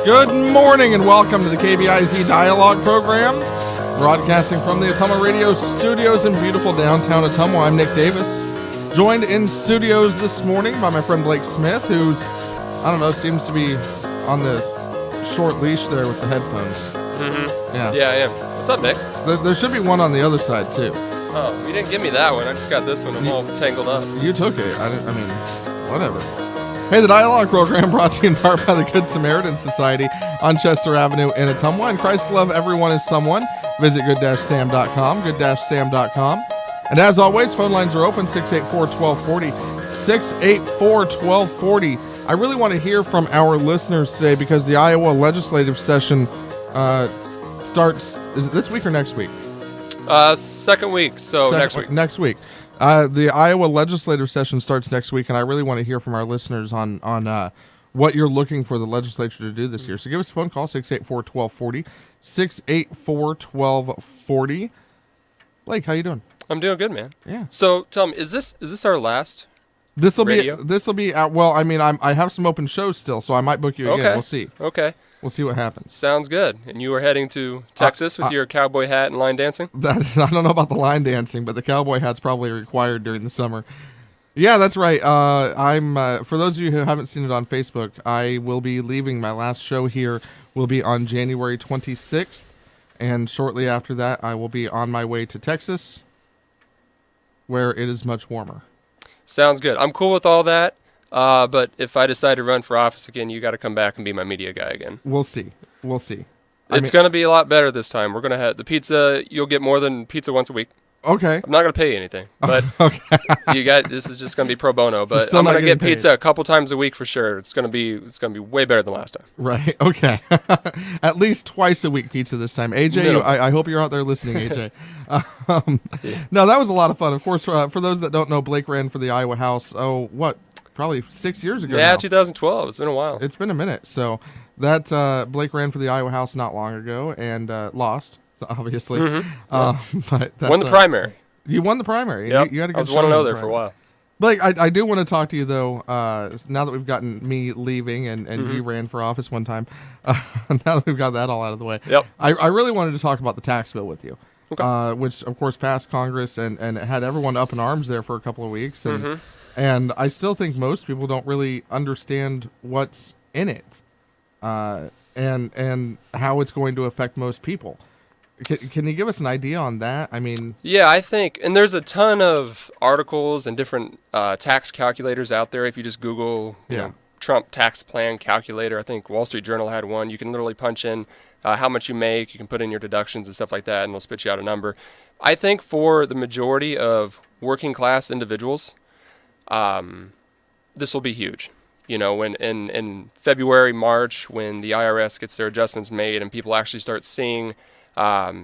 Good morning and welcome to the KBIZ Dialogue Program, broadcasting from the Ottumwa Radio Studios in beautiful downtown Ottumwa. I'm Nick Davis, joined in studios this morning by my friend Blake Smith, who's, I don't know, seems to be on the short leash there with the headphones. Mm-hmm. Yeah, I am. What's up, Nick? There should be one on the other side, too. Oh, you didn't give me that one. I just got this one. I'm all tangled up. You took it. I mean, whatever. Hey, the Dialogue Program brought to you in part by the Good Samaritan Society on Chester Avenue in Ottumwa. And Christ love everyone is someone. Visit good-sam.com, good-sam.com. And as always, phone lines are open, 684-1240, 684-1240. I really want to hear from our listeners today because the Iowa legislative session starts, is it this week or next week? Second week, so next week. Next week. The Iowa legislative session starts next week, and I really want to hear from our listeners on what you're looking for the legislature to do this year. So give us a phone call, 684-1240, 684-1240. Blake, how you doing? I'm doing good, man. Yeah. So tell me, is this our last? This will be out. Well, I mean, I have some open shows still, so I might book you again. Okay. We'll see. Okay. We'll see what happens. Sounds good. And you were heading to Texas with your cowboy hat and line dancing? I don't know about the line dancing, but the cowboy hat's probably required during the summer. Yeah, that's right. I'm for those of you who haven't seen it on Facebook, I will be leaving. My last show here will be on January 26th, and shortly after that, I will be on my way to Texas, where it is much warmer. Sounds good. I'm cool with all that. But if I decide to run for office again, you got to come back and be my media guy again. We'll see. It's going to be a lot better this time. We're going to have the pizza. You'll get more than pizza once a week. Okay. I'm not going to pay you anything, but okay. This is just going to be pro bono. But So I'm going to get paid. Pizza a couple times a week for sure. It's going to be way better than last time. Right. Okay. At least twice a week pizza this time. AJ, I hope you're out there listening, AJ. Yeah. No, that was a lot of fun. Of course, for those that don't know, Blake ran for the Iowa House. Probably 6 years ago. Yeah, now. 2012. It's been a while. It's been a minute. So that Blake ran for the Iowa House not long ago and lost, obviously. Mm-hmm. But that's, won the primary. You won the primary. Yep. You had a good I was 1-0 showing there for a while. Blake, I do want to talk to you, though, now that we've gotten me leaving and you ran for office one time. Now that we've got that all out of the way. Yep. I really wanted to talk about the tax bill with you. Okay. Which, of course, passed Congress and it had everyone up in arms there for a couple of weeks. And I still think most people don't really understand what's in it and how it's going to affect most people. Can you give us an idea on that? I mean... Yeah, I think, and there's a ton of articles and different tax calculators out there. If you just Google you know, Trump tax plan calculator, I think Wall Street Journal had one. You can literally punch in how much you make. You can put in your deductions and stuff like that, and it'll spit you out a number. I think for the majority of working class individuals, this will be huge. You know, when in February, March, when the IRS gets their adjustments made and people actually start seeing, that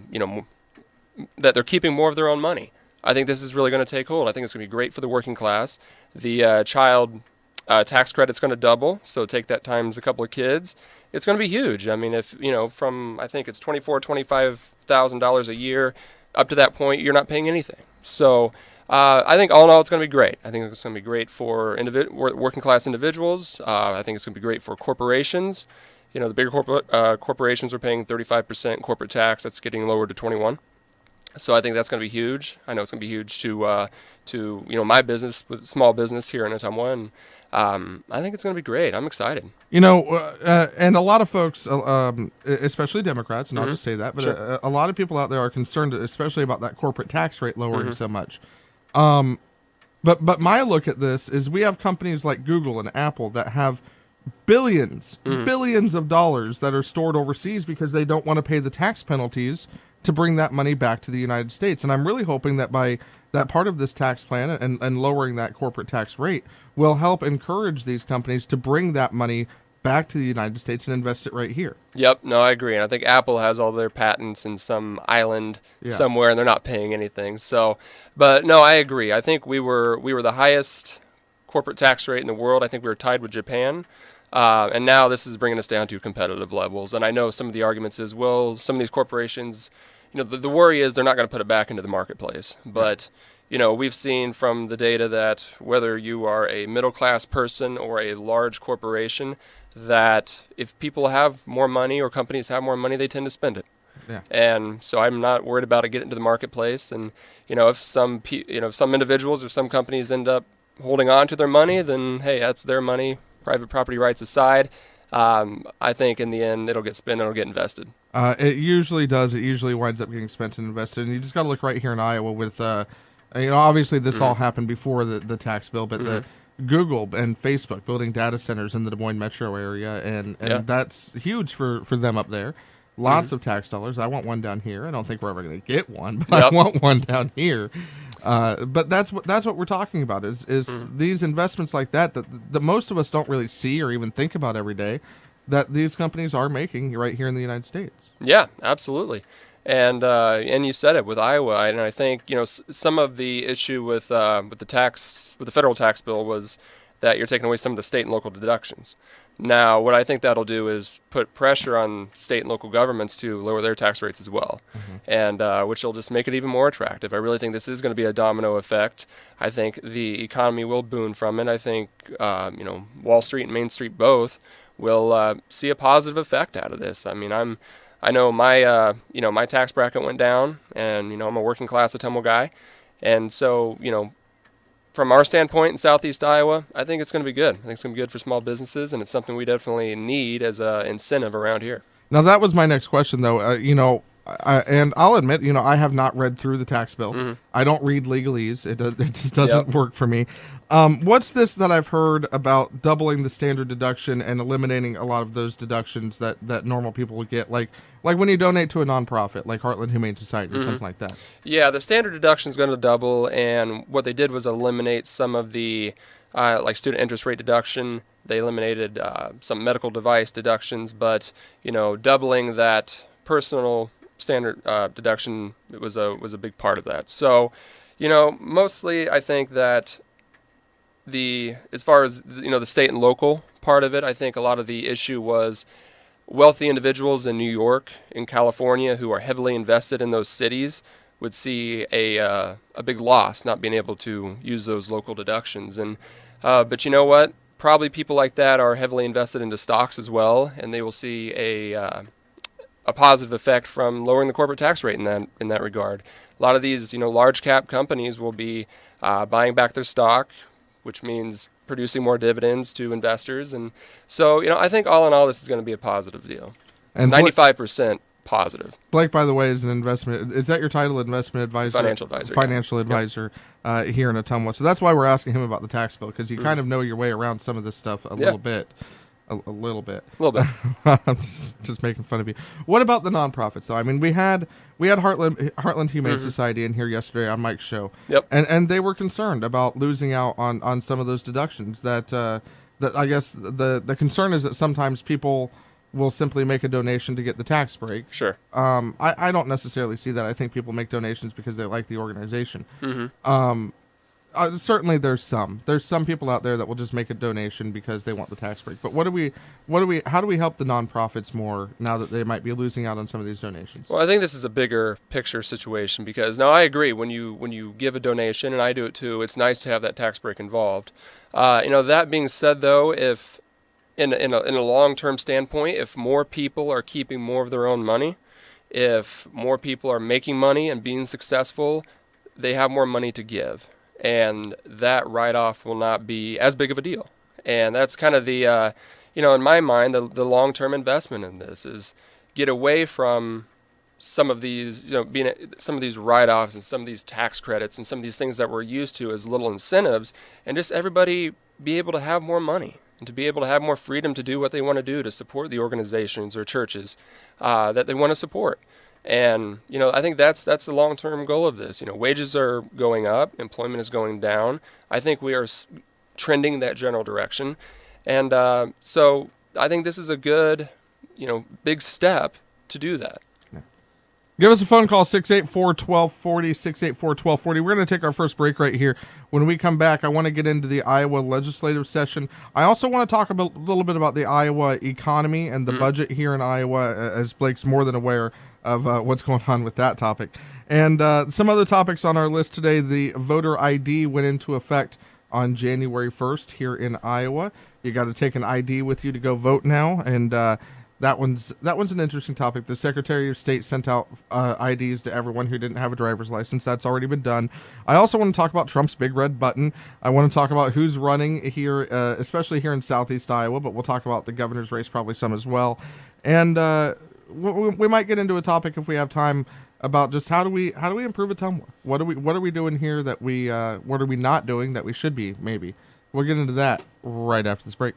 they're keeping more of their own money. I think this is really going to take hold. I think it's going to be great for the working class. The child tax credit's going to double, so take that times a couple of kids. It's going to be huge. I mean, if, from, I think it's $24,000-$25,000 a year, up to that point, you're not paying anything. So I think all in all, it's going to be great. I think it's going to be great for working class individuals. I think it's going to be great for corporations. The bigger corporations are paying 35% corporate tax. That's getting lowered to 21%. So I think that's going to be huge. I know it's going to be huge to my business, small business here in Ottumwa, and I think it's going to be great. I'm excited. And a lot of folks, especially Democrats, and I'll just say that, but a lot of people out there are concerned, especially about that corporate tax rate lowering so much. But my look at this is we have companies like Google and Apple that have billions of dollars that are stored overseas because they don't want to pay the tax penalties to bring that money back to the United States. And I'm really hoping that by that part of this tax plan and lowering that corporate tax rate will help encourage these companies to bring that money back to the United States and invest it right here. Yep, no, I agree. And I think Apple has all their patents in some island somewhere, and they're not paying anything. So, but no, I agree. I think we were the highest corporate tax rate in the world. I think we were tied with Japan. And now this is bringing us down to competitive levels. And I know some of the arguments is, well, some of these corporations, the worry is they're not going to put it back into the marketplace. But, we've seen from the data that whether you are a middle class person or a large corporation, that if people have more money or companies have more money, they tend to spend it. Yeah. And so I'm not worried about it getting into the marketplace. And if some individuals or some companies end up holding on to their money, then hey, that's their money. Private property rights aside, I think in the end it'll get spent, it'll get invested. It usually does. It usually winds up getting spent and invested. And you just got to look right here in Iowa with, obviously this all happened before the tax bill, but the Google and Facebook building data centers in the Des Moines metro area, and that's huge for them up there. Lots of tax dollars. I want one down here. I don't think we're ever going to get one, but I want one down here. But that's what we're talking about is these investments like that most of us don't really see or even think about every day, that these companies are making right here in the United States. Yeah, absolutely. And you said it with Iowa, and I think some of the issue with the federal tax bill was that you're taking away some of the state and local deductions. Now, what I think that'll do is put pressure on state and local governments to lower their tax rates as well, and which will just make it even more attractive. I really think this is going to be a domino effect. I think the economy will boom from it. I think Wall Street and Main Street both will see a positive effect out of this. I mean, I know my my tax bracket went down, and I'm a working class Ottumwa guy, and so from our standpoint in Southeast Iowa, I think it's going to be good. I think it's going to be good for small businesses, and it's something we definitely need as an incentive around here. Now, that was my next question, though. And I'll admit, I have not read through the tax bill. I don't read legalese. It just doesn't work for me. What's this that I've heard about doubling the standard deduction and eliminating a lot of those deductions that normal people would get, like when you donate to a nonprofit, like Heartland Humane Society or something like that? Yeah, the standard deduction is going to double, and what they did was eliminate some of the like student interest rate deduction. They eliminated some medical device deductions, but doubling that personal standard deduction was a big part of that. So, mostly I think that as far as the state and local part of it, I think a lot of the issue was wealthy individuals in New York and California who are heavily invested in those cities would see a big loss not being able to use those local deductions. And but you know what? Probably people like that are heavily invested into stocks as well, and they will see a positive effect from lowering the corporate tax rate in that regard. A lot of these large cap companies will be buying back their stock, which means producing more dividends to investors. And so, I think all in all, this is going to be a positive deal. And 95% positive. Blake, by the way, is an investment. Is that your title, investment advisor? Financial advisor. Financial advisor here in Ottumwa. So that's why we're asking him about the tax bill, because you kind of know your way around some of this stuff a little bit. A little bit. I'm just making fun of you. What about the nonprofits, though? I mean, we had Heartland Humane Society in here yesterday on Mike's show. Yep. And they were concerned about losing out on some of those deductions. That I guess the concern is that sometimes people will simply make a donation to get the tax break. Sure. I don't necessarily see that. I think people make donations because they like the organization. Certainly there's some people out there that will just make a donation because they want the tax break. But how do we help the nonprofits more now that they might be losing out on some of these donations? Well, I think this is a bigger picture situation, because now I agree, when you give a donation, and I do it too, it's nice to have that tax break involved. That being said, though, if in a long-term standpoint, if more people are keeping more of their own money, if more people are making money and being successful, they have more money to give. And that write-off will not be as big of a deal. And that's kind of the, in my mind, the long-term investment in this is get away from some of these, some of these write-offs and some of these tax credits and some of these things that we're used to as little incentives, and just everybody be able to have more money and to be able to have more freedom to do what they want to do to support the organizations or churches that they want to support. And, I think that's the long-term goal of this. Wages are going up, employment is going down. I think we are trending that general direction. And so I think this is a good, big step to do that. Give us a phone call, 684-1240, 684-1240. We're going to take our first break right here. When we come back, I want to get into the Iowa legislative session. I also want to talk a little bit about the Iowa economy and the budget here in Iowa, as Blake's more than aware of what's going on with that topic. And some other topics on our list today. The voter ID went into effect on January 1st here in Iowa. You got to take an ID with you to go vote now, and that one's an interesting topic. The Secretary of State sent out IDs to everyone who didn't have a driver's license. That's already been done. I also want to talk about Trump's big red button. I want to talk about who's running here, especially here in Southeast Iowa, but we'll talk about the governor's race probably some as well. And we might get into a topic if we have time about just how do we improve Ottumwa? What are we doing here that what are we not doing that we should be maybe? We'll get into that right after this break.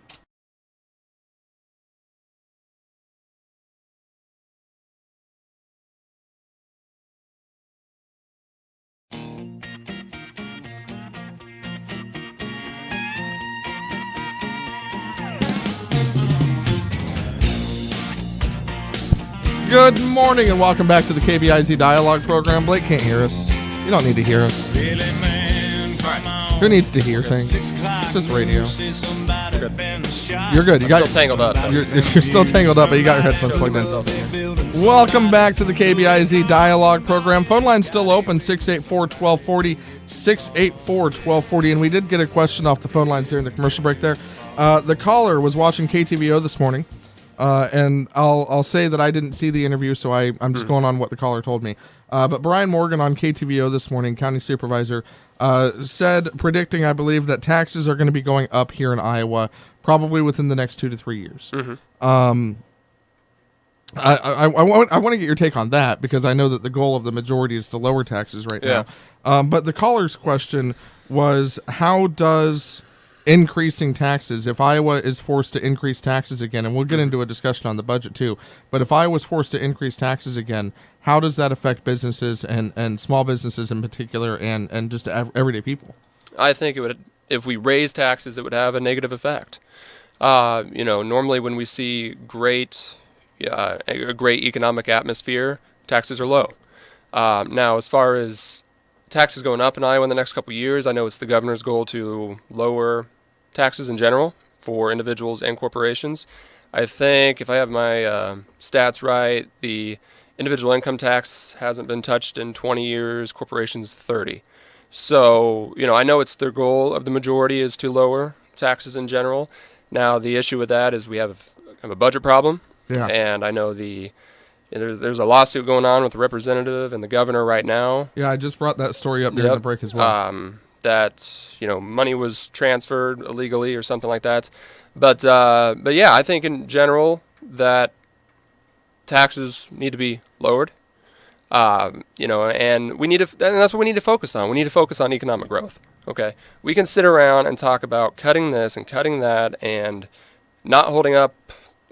Good morning and welcome back to the KBIZ Dialogue program. Blake can't hear us. You don't need to hear us. Who needs to hear things? It's just radio. You're good. You got still tangled up. You're still tangled up, but you got your headphones plugged in. Welcome back to the KBIZ Dialogue program. Phone line's still open, 684-1240, 684-1240. And we did get a question off the phone lines during the commercial break there. The caller was watching KTVO this morning. And I'll say that I didn't see the interview, so I'm just going on what the caller told me. But Brian Morgan on KTVO this morning, county supervisor, said, predicting, I believe, that taxes are going to be going up here in Iowa probably within the next 2 to 3 years. I want to get your take on that because I know that the goal of the majority is to lower taxes right now. But the caller's question was, how does increasing taxes, if Iowa is forced to increase taxes again, and we'll get into a discussion on the budget too, but if Iowa was forced to increase taxes again, how does that affect businesses and small businesses in particular and just everyday people? I think it would, if we raise taxes, it would have a negative effect. Normally when we see a great economic atmosphere, taxes are low. Now, as far as taxes going up in Iowa in the next couple of years, I know it's the governor's goal to lower taxes in general for individuals and corporations. I think if I have my stats right, the individual income tax hasn't been touched in 20 years, corporations 30. So, I know it's their goal of the majority is to lower taxes in general. Now, the issue with that is we have a budget problem. Yeah. And I know there's a lawsuit going on with the representative and the governor right now. Yeah, I just brought that story up during the break as well. That money was transferred illegally or something like that. But yeah, I think in general that taxes need to be lowered. And we need to, and that's what we need to focus on. We need to focus on economic growth. Okay, we can sit around and talk about cutting this and cutting that and not holding up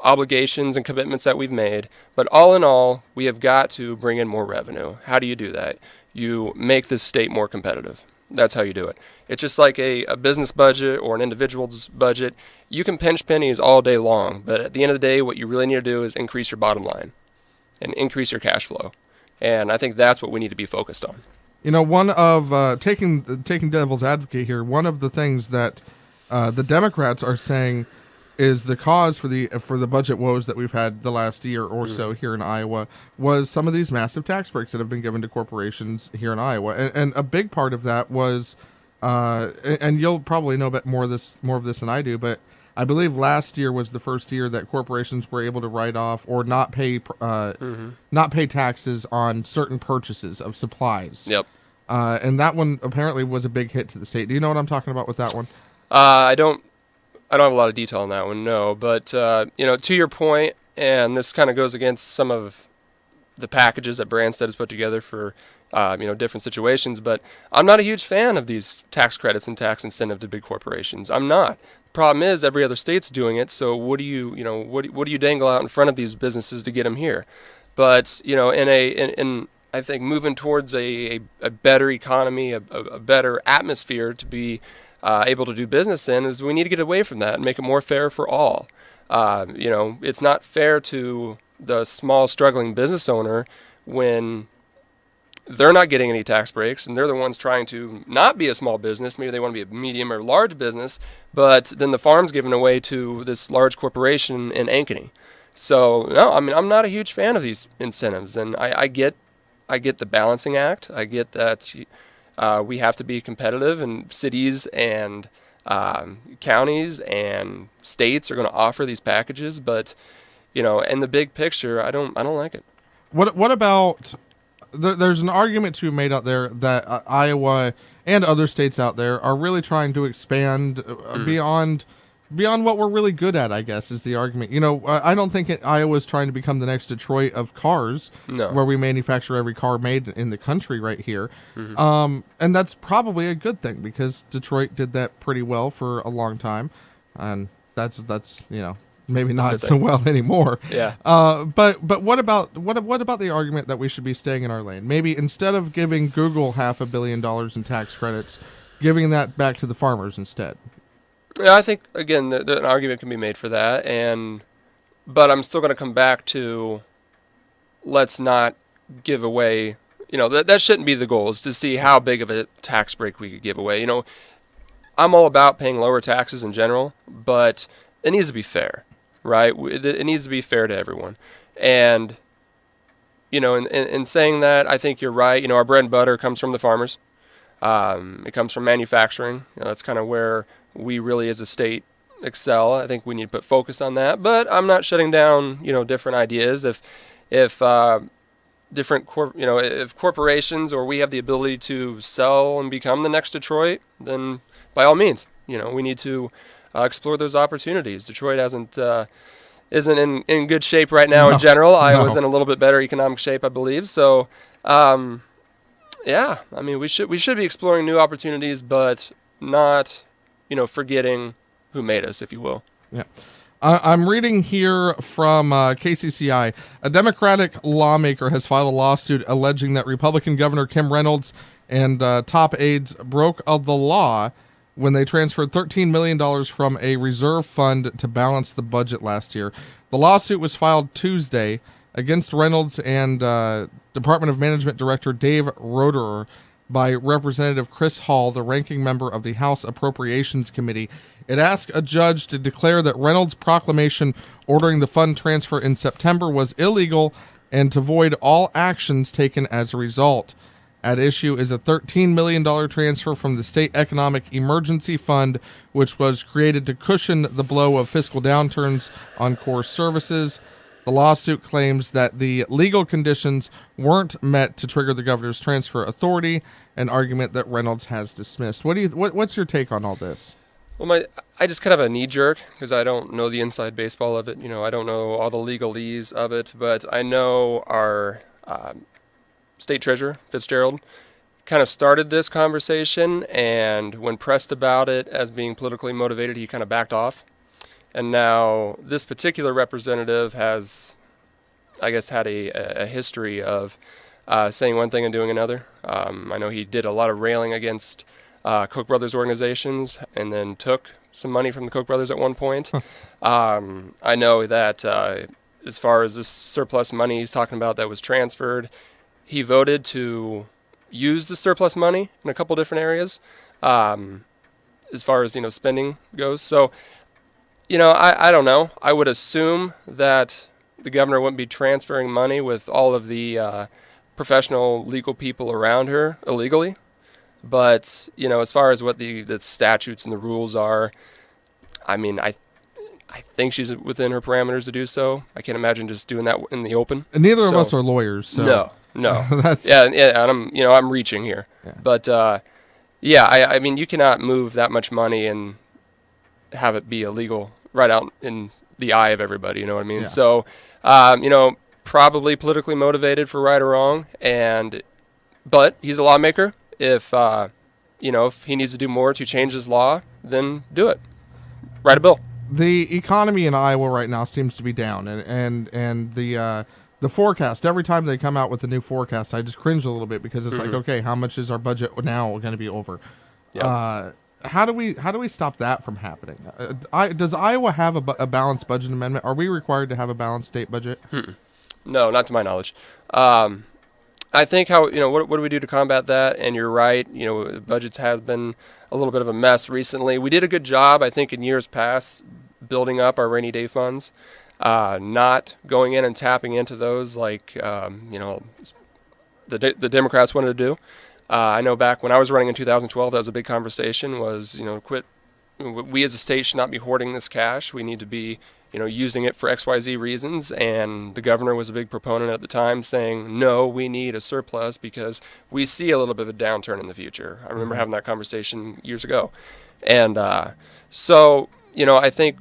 obligations and commitments that we've made, but all in all, we have got to bring in more revenue. How do you do that? You make this state more competitive. That's how you do it. It's just like a business budget or an individual's budget. You can pinch pennies all day long, but at the end of the day, what you really need to do is increase your bottom line and increase your cash flow. And I think that's what we need to be focused on. One of taking devil's advocate here, one of the things that the Democrats are saying is the cause for the budget woes that we've had the last year or so here in Iowa was some of these massive tax breaks that have been given to corporations here in Iowa, and a big part of that was, and you'll probably know more of this than I do, but I believe last year was the first year that corporations were able to write off or not pay taxes on certain purchases of supplies. Yep. And that one apparently was a big hit to the state. Do you know what I'm talking about with that one? I don't have a lot of detail on that one, no. But, to your point, and this kind of goes against some of the packages that Branstad has put together for, different situations, but I'm not a huge fan of these tax credits and tax incentive to big corporations. I'm not. The problem is every other state's doing it, so what do you dangle out in front of these businesses to get them here? But, in I think moving towards a better economy, a better atmosphere to be able to do business in, is we need to get away from that and make it more fair for all. It's not fair to the small struggling business owner when they're not getting any tax breaks, and they're the ones trying to not be a small business. Maybe they want to be a medium or large business, but then the farm's given away to this large corporation in Ankeny. So no, I mean, I'm not a huge fan of these incentives, and I get the balancing act. I get that we have to be competitive, and cities and counties and states are going to offer these packages, but in the big picture, I don't like it. What about? There's an argument to be made out there that Iowa and other states out there are really trying to expand beyond what we're really good at, I guess, is the argument. I don't think Iowa's trying to become the next Detroit of cars, No. where we manufacture every car made in the country right here. And that's probably a good thing, because Detroit did that pretty well for a long time, and that's maybe not so well anymore. Yeah. But what about the argument that we should be staying in our lane? Maybe instead of giving Google $500 million in tax credits, giving that back to the farmers instead. Yeah, I think again an argument can be made for that, but I'm still going to come back to, let's not give away. That shouldn't be the goal. Is to see how big of a tax break we could give away. I'm all about paying lower taxes in general, but it needs to be fair. Right? It needs to be fair to everyone. And, in saying that, I think you're right. Our bread and butter comes from the farmers. It comes from manufacturing. That's kind of where we really as a state excel. I think we need to put focus on that. But I'm not shutting down, different ideas. If if corporations or we have the ability to sell and become the next Detroit, then by all means, we need to explore those opportunities. Detroit isn't in good shape right now in general. Iowa's in a little bit better economic shape, I believe. So, yeah, I mean, we should be exploring new opportunities, but not, forgetting who made us, if you will. Yeah. I'm reading here from KCCI. A Democratic lawmaker has filed a lawsuit alleging that Republican Governor Kim Reynolds and top aides broke the law when they transferred $13 million from a reserve fund to balance the budget last year. The lawsuit was filed Tuesday against Reynolds and Department of Management Director Dave Roederer by Representative Chris Hall, the ranking member of the House Appropriations Committee. It asked a judge to declare that Reynolds' proclamation ordering the fund transfer in September was illegal and to void all actions taken as a result. At issue is a $13 million transfer from the State Economic Emergency Fund, which was created to cushion the blow of fiscal downturns on core services. The lawsuit claims that the legal conditions weren't met to trigger the governor's transfer authority, an argument that Reynolds has dismissed. What's your take on all this? Well, I just kind of a knee-jerk, because I don't know the inside baseball of it. I don't know all the legalese of it, but I know our State Treasurer, Fitzgerald, kind of started this conversation, and when pressed about it as being politically motivated, he kind of backed off. And now this particular representative has, I guess, had a history of saying one thing and doing another. I know he did a lot of railing against Koch brothers organizations and then took some money from the Koch brothers at one point. I know that as far as this surplus money he's talking about that was transferred, he voted to use the surplus money in a couple different areas as far as, spending goes. So, I don't know. I would assume that the governor wouldn't be transferring money with all of the professional legal people around her illegally. But, as far as what the statutes and the rules are, I mean, I think she's within her parameters to do so. I can't imagine just doing that in the open. And neither of us are lawyers, so... No. That's... Yeah, and I'm reaching here. Yeah. But, I mean, you cannot move that much money and have it be illegal right out in the eye of everybody, you know what I mean? Yeah. So, probably politically motivated for right or wrong, but he's a lawmaker. If he needs to do more to change his law, then do it. Write a bill. The economy in Iowa right now seems to be down, and the forecast, every time they come out with a new forecast, I just cringe a little bit, because it's like, okay, how much is our budget now going to be over? Yep. How do we stop that from happening? Does Iowa have a balanced budget amendment? Are we required to have a balanced state budget? No, not to my knowledge. I think what do we do to combat that? And you're right, the budgets has been a little bit of a mess recently. We did a good job, I think, in years past building up our rainy day funds, not going in and tapping into those like the Democrats wanted to do. I know back when I was running in 2012, that was a big conversation. Was we as a state should not be hoarding this cash. We need to be using it for XYZ reasons, and the governor was a big proponent at the time saying, no, we need a surplus because we see a little bit of a downturn in the future. I remember having that conversation years ago. And so, I think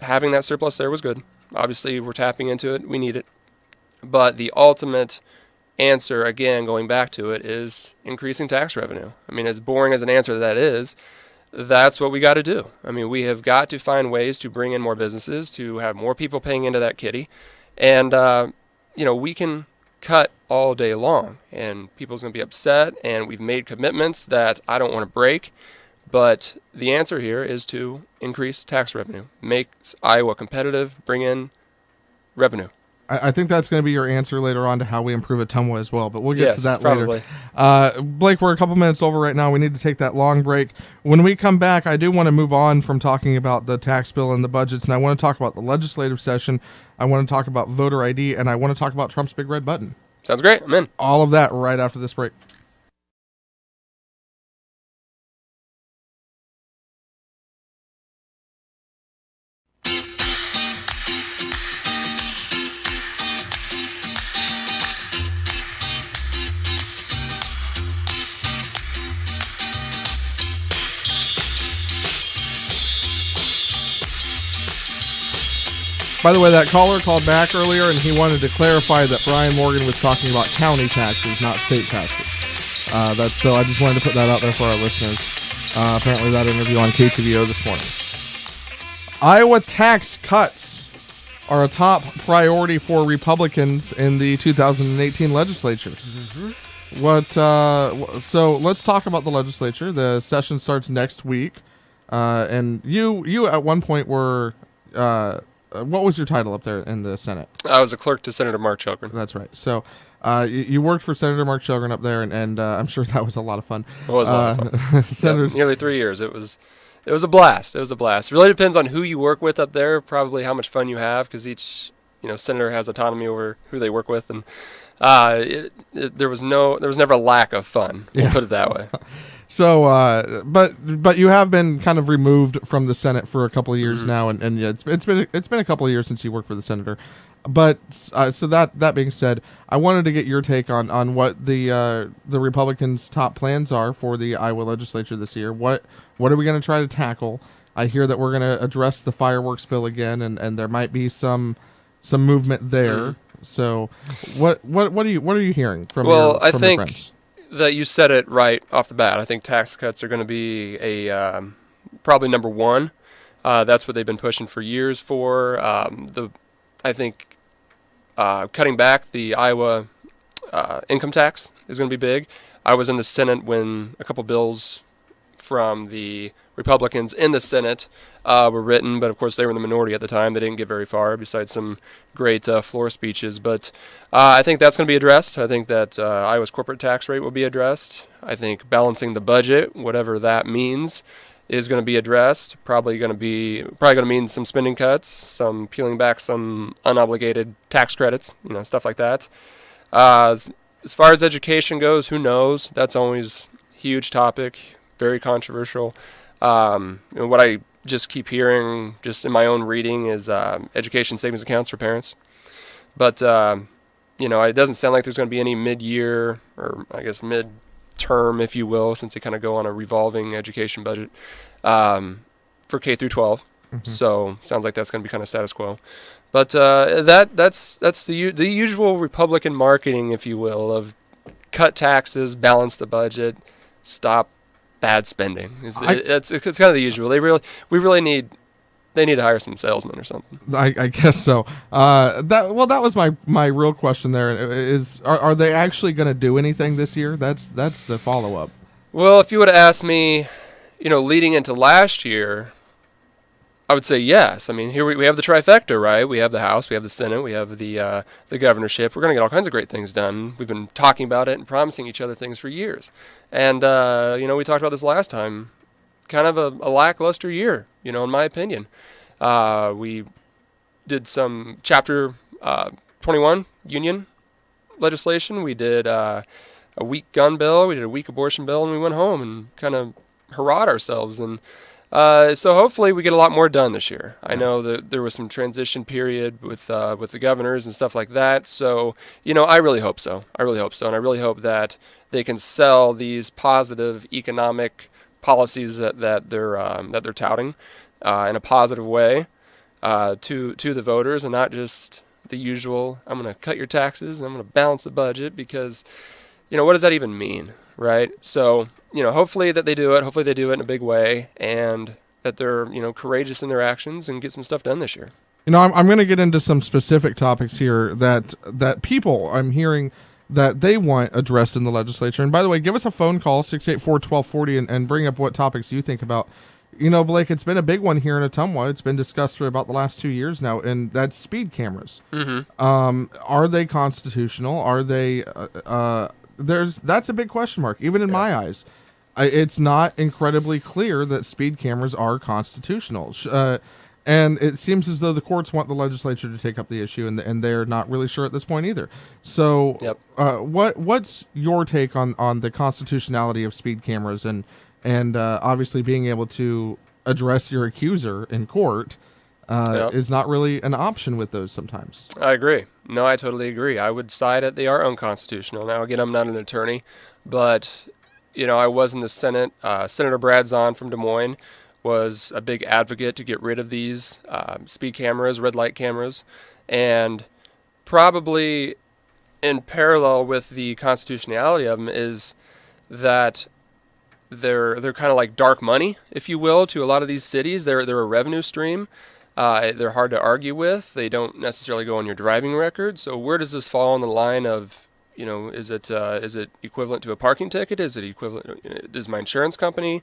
having that surplus there was good. Obviously, we're tapping into it. We need it. But the ultimate answer, again, going back to it, is increasing tax revenue. I mean, as boring as an answer that is, that's what we got to do. I mean, we have got to find ways to bring in more businesses, to have more people paying into that kitty. And, we can cut all day long, and people's going to be upset, and we've made commitments that I don't want to break. But the answer here is to increase tax revenue, make Iowa competitive, bring in revenue. I think that's going to be your answer later on to how we improve Ottumwa as well, but we'll get to that probably later. Blake, we're a couple minutes over right now. We need to take that long break. When we come back, I do want to move on from talking about the tax bill and the budgets, and I want to talk about the legislative session. I want to talk about voter ID, and I want to talk about Trump's big red button. Sounds great. I'm in. All of that right after this break. By the way, that caller called back earlier, and he wanted to clarify that Brian Morgan was talking about county taxes, not state taxes. So I just wanted to put that out there for our listeners. Apparently that interview on KTVO this morning. Iowa tax cuts are a top priority for Republicans in the 2018 legislature. Mm-hmm. So let's talk about the legislature. The session starts next week. And you at one point were... what was your title up there in the Senate? I was a clerk to Senator Mark Chilgren. That's right. So you worked for Senator Mark Chilgren up there, and I'm sure that was a lot of fun. It was a lot of fun. Nearly 3 years. It was a blast. It was a blast. It really depends on who you work with up there, probably how much fun you have, because each senator has autonomy over who they work with, and there was never a lack of fun. We'll put it that way. So, but you have been kind of removed from the Senate for a couple of years now, and yeah, it's been a couple of years since you worked for the senator. But so that being said, I wanted to get your take on what the Republicans' top plans are for the Iowa legislature this year. What are we going to try to tackle? I hear that we're going to address the fireworks bill again, and there might be some movement there. So, what are you hearing from your friends? That you said it right off the bat. I think tax cuts are going to be a probably number one. That's what they've been pushing for years. I think cutting back the Iowa income tax is going to be big. I was in the Senate when a couple bills from the Republicans in the Senate were written, but of course they were in the minority at the time. They didn't get very far, besides some great floor speeches. But I think that's going to be addressed. I think that Iowa's corporate tax rate will be addressed. I think balancing the budget, whatever that means, is going to be addressed. Probably going to mean some spending cuts, some peeling back some unobligated tax credits, stuff like that. As far as education goes, who knows? That's always a huge topic, very controversial. What I just keep hearing, just in my own reading, is education savings accounts for parents. But it doesn't sound like there's going to be any mid-year, or I guess mid-term, if you will, since they kind of go on a revolving education budget for K through 12. Mm-hmm. So sounds like that's going to be kind of status quo. But that's the usual Republican marketing, if you will, of cut taxes, balance the budget, stop bad spending. It's kind of the usual. They need to hire some salesmen or something. I guess so. That was my real question there. Is are they actually going to do anything this year? That's the follow up. Well, if you would have asked me, leading into last year, I would say yes. I mean, here we have the trifecta, right? We have the House, we have the Senate, we have the governorship. We're going to get all kinds of great things done. We've been talking about it and promising each other things for years. And, we talked about this last time. Kind of a lackluster year, in my opinion. We did some Chapter 21 union legislation. We did a weak gun bill. We did a weak abortion bill, and we went home and kind of hurrahed ourselves. And so hopefully we get a lot more done this year. I know that there was some transition period with the governors and stuff like that. So, I really hope so. And I really hope that they can sell these positive economic policies that they're touting in a positive way to the voters, and not just the usual, I'm going to cut your taxes and I'm going to balance the budget, because, what does that even mean, right? So, hopefully that they do it. Hopefully they do it in a big way, and that they're, courageous in their actions and get some stuff done this year. I'm going to get into some specific topics here that people I'm hearing that they want addressed in the legislature. And by the way, give us a phone call, 684-1240, and bring up what topics you think about. Blake, it's been a big one here in Ottumwa. It's been discussed for about the last 2 years now, and that's speed cameras. Mm-hmm. Are they constitutional? Are they? That's a big question mark, even in my eyes. It's not incredibly clear that speed cameras are constitutional. And it seems as though the courts want the legislature to take up the issue, and they're not really sure at this point either. So, what's your take on the constitutionality of speed cameras, and obviously being able to address your accuser in court is not really an option with those sometimes. I agree. No, I totally agree. I would side that they are unconstitutional. Now, again, I'm not an attorney, but I was in the Senate. Senator Brad Zahn from Des Moines was a big advocate to get rid of these speed cameras, red light cameras, and probably in parallel with the constitutionality of them is that they're kind of like dark money, if you will, to a lot of these cities. They're a revenue stream. They're hard to argue with. They don't necessarily go on your driving record. So where does this fall on the line of, is it equivalent to a parking ticket? Is it equivalent? Is my insurance company?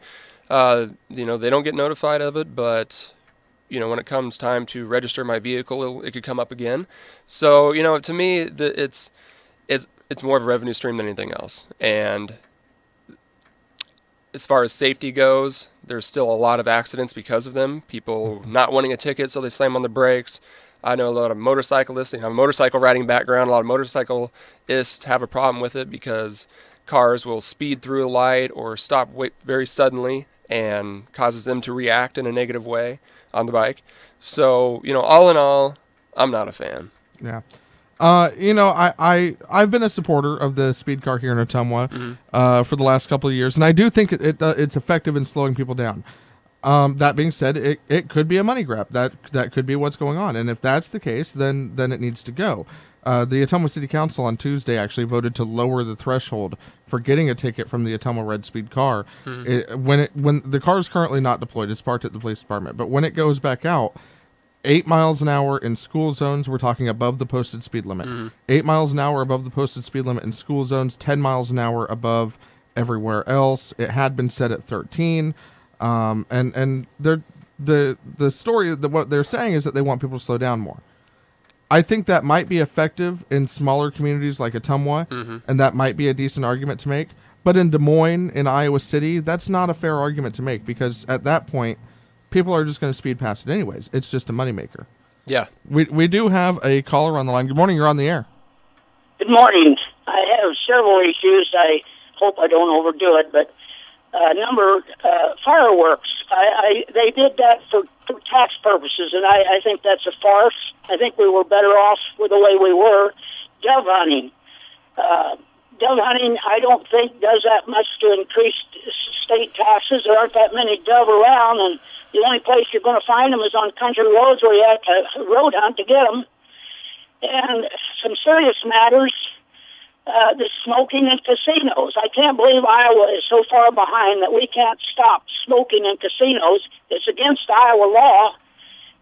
They don't get notified of it, but when it comes time to register my vehicle, it could come up again. So to me, it's more of a revenue stream than anything else. And as far as safety goes, there's still a lot of accidents because of them. People not wanting a ticket, so they slam on the brakes. I know a lot of motorcyclists. I have a motorcycle riding background. A lot of motorcyclists have a problem with it because cars will speed through a light or stop very suddenly and causes them to react in a negative way on the bike. So, all in all, I'm not a fan. Yeah. I've been a supporter of the speed car here in Ottumwa for the last couple of years, and I do think it's effective in slowing people down. That being said, it could be a money grab. That could be what's going on, and if that's the case, then it needs to go. The Ottumwa City Council on Tuesday actually voted to lower the threshold for getting a ticket from the Ottumwa red speed car. When the car is currently not deployed, it's parked at the police department, but when it goes back out, 8 miles an hour in school zones, we're talking above the posted speed limit. 8 miles an hour above the posted speed limit in school zones, 10 miles an hour above everywhere else. It had been set at 13. And the story, what they're saying is that they want people to slow down more. I think that might be effective in smaller communities like Ottumwa, and that might be a decent argument to make. But in Des Moines, in Iowa City, that's not a fair argument to make, because at that point, people are just going to speed past it anyways. It's just a moneymaker. Yeah. We do have a caller on the line. Good morning. You're on the air. Good morning. I have several issues. I hope I don't overdo it, but fireworks. They did that for tax purposes, and I think that's a farce. I think we were better off with the way we were. Dove hunting. Dove hunting, I don't think does that much to increase state taxes. There aren't that many dove around, and the only place you're going to find them is on country roads where you have to road hunt to get them. And some serious matters, the smoking in casinos. I can't believe Iowa is so far behind that we can't stop smoking in casinos. It's against Iowa law,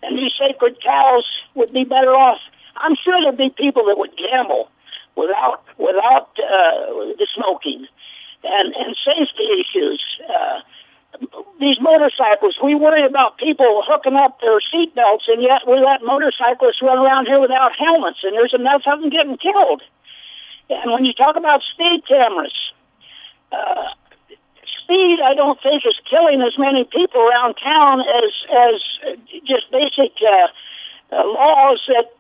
and these sacred cows would be better off. I'm sure there'd be people that would gamble without the smoking, and safety issues. these motorcycles, we worry about people hooking up their seatbelts, and yet we let motorcyclists run around here without helmets, and there's enough of them getting killed. And when you talk about speed cameras, speed, I don't think, is killing as many people around town as just basic laws at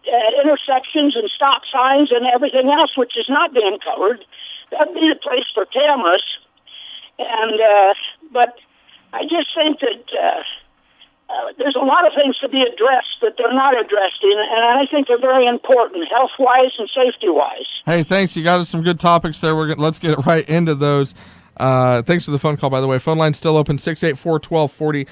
intersections and stop signs and everything else, which is not being covered. That'd be the place for cameras. And but I just think that there's a lot of things to be addressed that they're not addressing, and I think they're very important, health-wise and safety-wise. Hey, thanks. You got us some good topics there. Let's get right into those. Thanks for the phone call, by the way. Phone line's still open, 684-1240.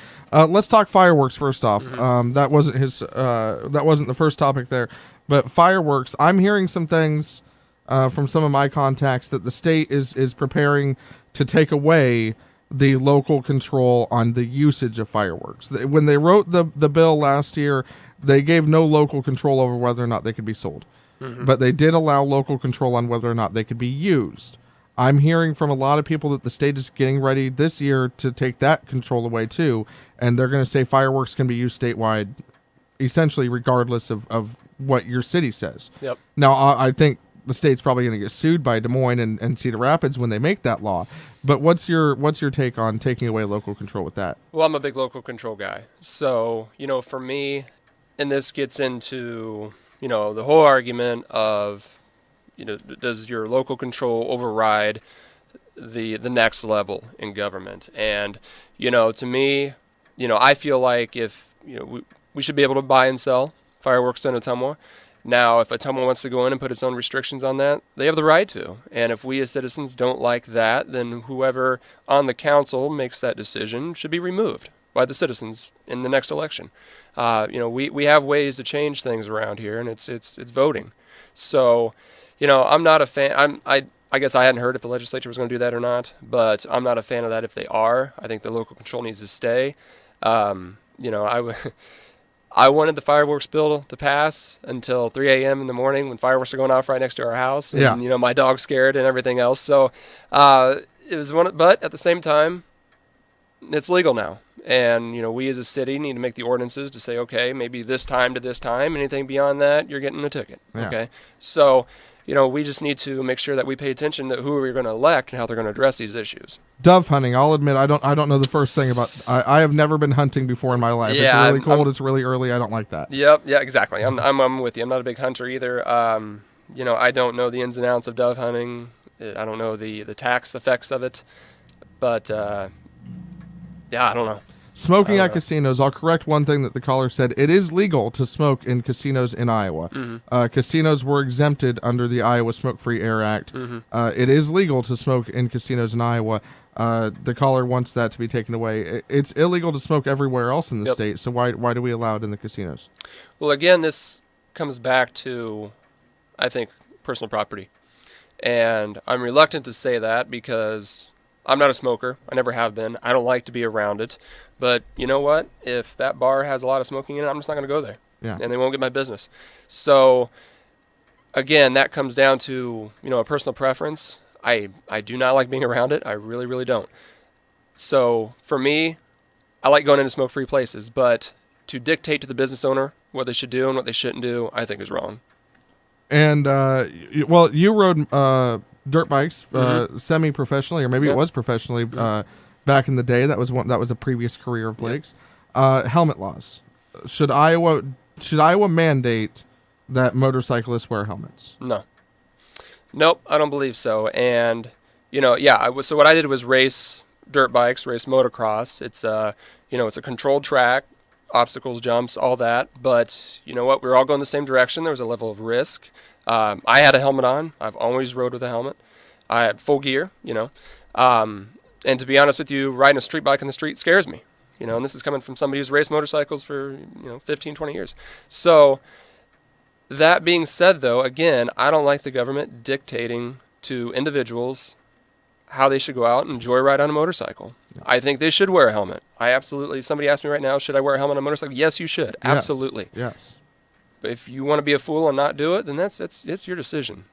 Let's talk fireworks first off. That wasn't the first topic there, but fireworks. I'm hearing some things from some of my contacts that the state is preparing to take away the local control on the usage of fireworks. When they wrote the bill last year, they gave no local control over whether or not they could be sold. But they did allow local control on whether or not they could be used. I'm hearing from a lot of people that the state is getting ready this year to take that control away too, and they're going to say fireworks can be used statewide, essentially regardless of what your city says. Yep. Now, I think the state's probably going to get sued by Des Moines and Cedar Rapids when they make that law. But what's your take on taking away local control with that? Well, I'm a big local control guy. So, for me, and this gets into, the whole argument of, does your local control override the next level in government? And, to me, I feel like if, we should be able to buy and sell fireworks in Ottumwa. Now, if Ottumwa wants to go in and put its own restrictions on that, they have the right to. And if we as citizens don't like that, then whoever on the council makes that decision should be removed by the citizens in the next election. We have ways to change things around here, and it's voting. So, I'm not a fan. I guess I hadn't heard if the legislature was going to do that or not, but I'm not a fan of that if they are. I think the local control needs to stay. I wanted the fireworks bill to pass until 3 a.m. in the morning when fireworks are going off right next to our house. And, my dog's scared and everything else. So it was but at the same time, it's legal now. And, we as a city need to make the ordinances to say, okay, maybe this time to this time, anything beyond that, you're getting a ticket. Yeah. Okay. So, we just need to make sure that we pay attention to who we're going to elect and how they're going to address these issues. Dove hunting. I'll admit I don't know the first thing about. I have never been hunting before in my life. Yeah, it's really cold. It's really early. I don't like that. Yep. Yeah. Exactly. I'm with you. I'm not a big hunter either. I don't know the ins and outs of dove hunting. I don't know the tax effects of it. But I don't know. Smoking at casinos. I'll correct one thing that the caller said. It is legal to smoke in casinos in Iowa. Casinos were exempted under the Iowa Smoke-Free Air Act. It is legal to smoke in casinos in Iowa. The caller wants that to be taken away. It's illegal to smoke everywhere else in the state, so why do we allow it in the casinos? Well, again, this comes back to, I think, personal property. And I'm reluctant to say that because I'm not a smoker. I never have been. I don't like to be around it. But you know what? If that bar has a lot of smoking in it, I'm just not going to go there. Yeah. And they won't get my business. So, again, that comes down to, a personal preference. I do not like being around it. I really, really don't. So, for me, I like going into smoke-free places. But to dictate to the business owner what they should do and what they shouldn't do, I think is wrong. And, you rode dirt bikes semi-professionally, or maybe it was professionally back in the day. That was a previous career of Blake's. Helmet laws. Should Iowa mandate that motorcyclists wear helmets? No. Nope, I don't believe so. And so what I did was race dirt bikes, race motocross. It's it's a controlled track, obstacles, jumps, all that. But you know what? We were all going the same direction. There was a level of risk. I had a helmet on. I've always rode with a helmet. I had full gear, and to be honest with you, riding a street bike on the street scares me, and this is coming from somebody who's raced motorcycles for, 15, 20 years. So that being said, though, again, I don't like the government dictating to individuals how they should go out and joyride on a motorcycle. Yeah. I think they should wear a helmet. Somebody asked me right now, should I wear a helmet on a motorcycle? Yes, you should. Yes. Absolutely. Yes. But if you want to be a fool and not do it, then it's your decision,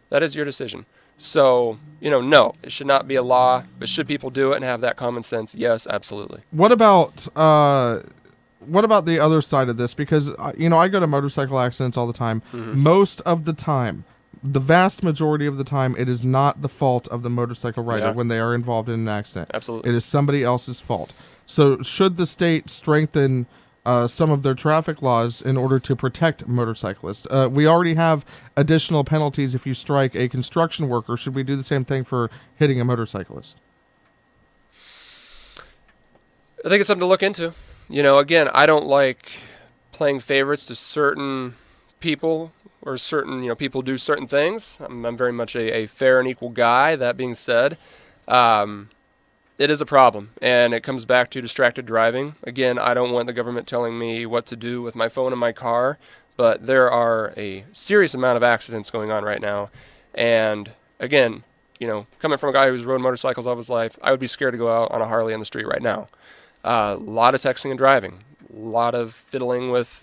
That is your decision. So, no, it should not be a law, but should people do it and have that common sense? Yes, absolutely. What about the other side of this? Because I go to motorcycle accidents all the time. Most of the time, the vast majority of the time, it is not the fault of the motorcycle rider when they are involved in an accident. Absolutely. It is somebody else's fault. So should the state strengthen some of their traffic laws in order to protect motorcyclists? We already have additional penalties if you strike a construction worker. Should we do the same thing for hitting a motorcyclist? I think it's something to look into. Again, I don't like playing favorites to certain people or certain, people do certain things. I'm very much a fair and equal guy. That being said, it is a problem, and it comes back to distracted driving. Again, I don't want the government telling me what to do with my phone in my car, but there are a serious amount of accidents going on right now. And again, coming from a guy who's rode motorcycles all of his life, I would be scared to go out on a Harley on the street right now. A lot of texting and driving, a lot of fiddling with,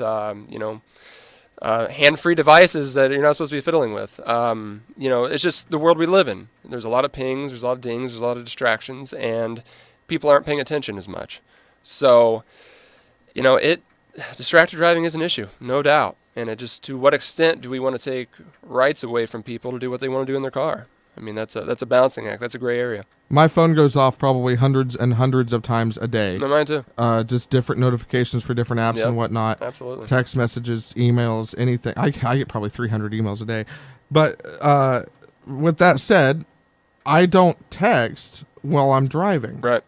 hand-free devices that you're not supposed to be fiddling with. It's just the world we live in. There's a lot of pings, there's a lot of dings, there's a lot of distractions, and people aren't paying attention as much. So, distracted driving is an issue, no doubt. And it just, to what extent do we want to take rights away from people to do what they want to do in their car? I mean, that's a balancing act. That's a gray area. My phone goes off probably hundreds and hundreds of times a day. No, mine too. Just different notifications for different apps and whatnot. Absolutely. Text messages, emails, anything. I get probably 300 emails a day. But with that said, I don't text while I'm driving. Right.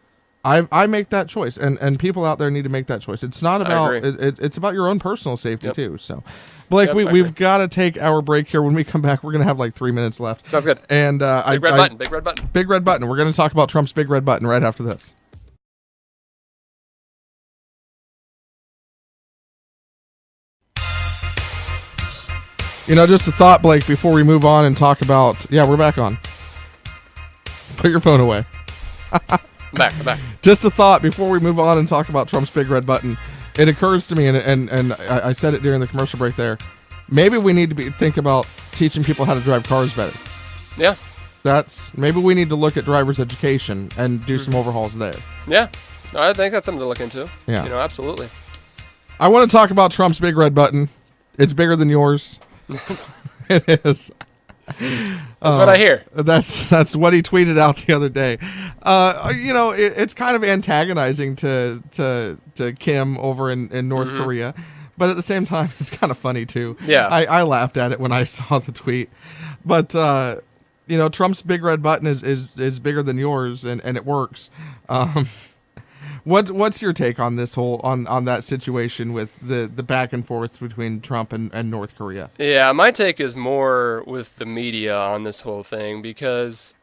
I make that choice, and people out there need to make that choice. It's not about it's about your own personal safety too. So, Blake, we've got to take our break here. When we come back, we're gonna have like 3 minutes left. Sounds good. And big red button. Big red button. We're gonna talk about Trump's big red button right after this. Just a thought, Blake, before we move on and talk about. Yeah, we're back on. Put your phone away. I'm back. Just a thought before we move on and talk about Trump's big red button. It occurs to me, and I said it during the commercial break there, maybe we need to think about teaching people how to drive cars better. Yeah. Maybe we need to look at driver's education and do some overhauls there. Yeah. I think that's something to look into. Yeah. Absolutely. I want to talk about Trump's big red button. It's bigger than yours. It is. That's what I hear. That's what he tweeted out the other day. It's kind of antagonizing to Kim over in North Korea, but at the same time, it's kind of funny too. Yeah, I laughed at it when I saw the tweet, but Trump's big red button is bigger than yours, and it works. What's your take on this whole on that situation with the back and forth between Trump and North Korea? Yeah, my take is more with the media on this whole thing, because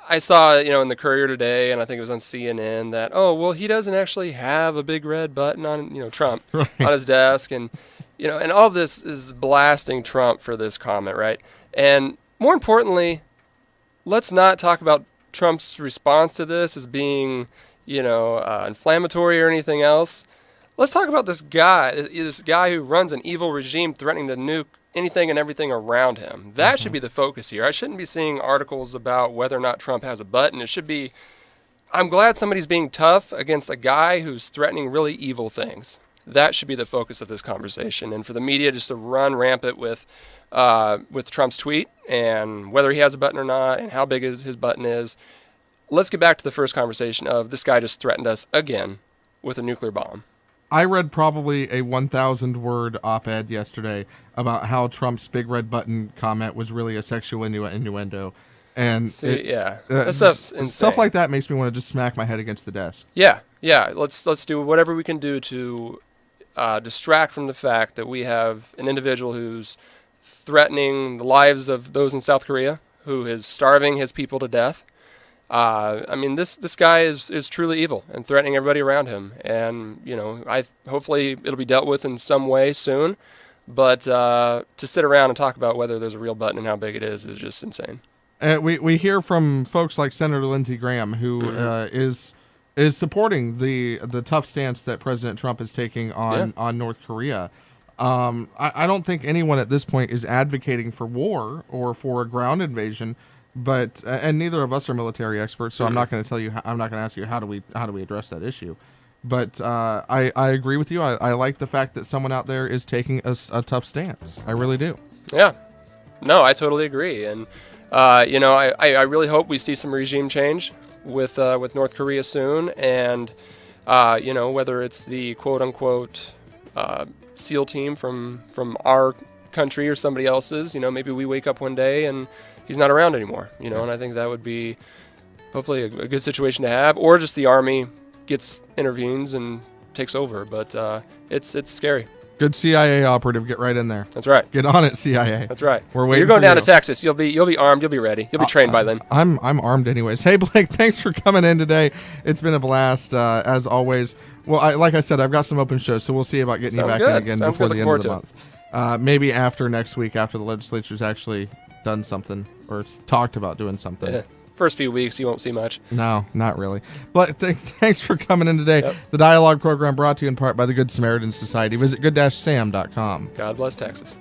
I saw, in the Courier today, and I think it was on CNN, that, he doesn't actually have a big red button on, Trump on his desk. And, and all this is blasting Trump for this comment, right? And more importantly, let's not talk about Trump's response to this as being, inflammatory or anything else. Let's talk about this guy who runs an evil regime threatening to nuke anything and everything around him. That should be the focus here. I shouldn't be seeing articles about whether or not Trump has a button. It should be, I'm glad somebody's being tough against a guy who's threatening really evil things. That should be the focus of this conversation. And for the media just to run rampant with Trump's tweet and whether he has a button or not and how big his button is. Let's get back to the first conversation of this guy just threatened us again with a nuclear bomb. I read probably a 1,000-word op-ed yesterday about how Trump's big red button comment was really a sexual innuendo. And that stuff's insane. Stuff like that makes me want to just smack my head against the desk. Yeah. Let's do whatever we can do to distract from the fact that we have an individual who's threatening the lives of those in South Korea, who is starving his people to death. This guy is truly evil and threatening everybody around him. And, hopefully it'll be dealt with in some way soon. But to sit around and talk about whether there's a real button and how big it is just insane. We hear from folks like Senator Lindsey Graham, who is supporting the tough stance that President Trump is taking on North Korea. I don't think anyone at this point is advocating for war or for a ground invasion, but and neither of us are military experts, so I'm not going to tell you. I'm not going to ask you how do we address that issue. But I agree with you. I like the fact that someone out there is taking a tough stance. I really do. Yeah. No, I totally agree. And, I really hope we see some regime change with North Korea soon. And, whether it's the quote-unquote SEAL team from our country or somebody else's, maybe we wake up one day and he's not around anymore, and I think that would be hopefully a good situation to have. Or just the Army intervenes and takes over. But it's scary. Good CIA operative, get right in there. That's right. Get on it, CIA. That's right. We're waiting. You're going for down you. to Texas. You'll be armed. You'll be ready. You'll be trained by then. I'm armed anyways. Hey Blake, thanks for coming in today. It's been a blast as always. Well, like I said, I've got some open shows, so we'll see about getting you back in again before the end of the month. Maybe after next week, after the legislature's actually done something or talked about doing something. Yeah. First few weeks, you won't see much. No, not really. But thanks for coming in today. Yep. The Dialogue program brought to you in part by the Good Samaritan Society. Visit good-sam.com. God bless Texas.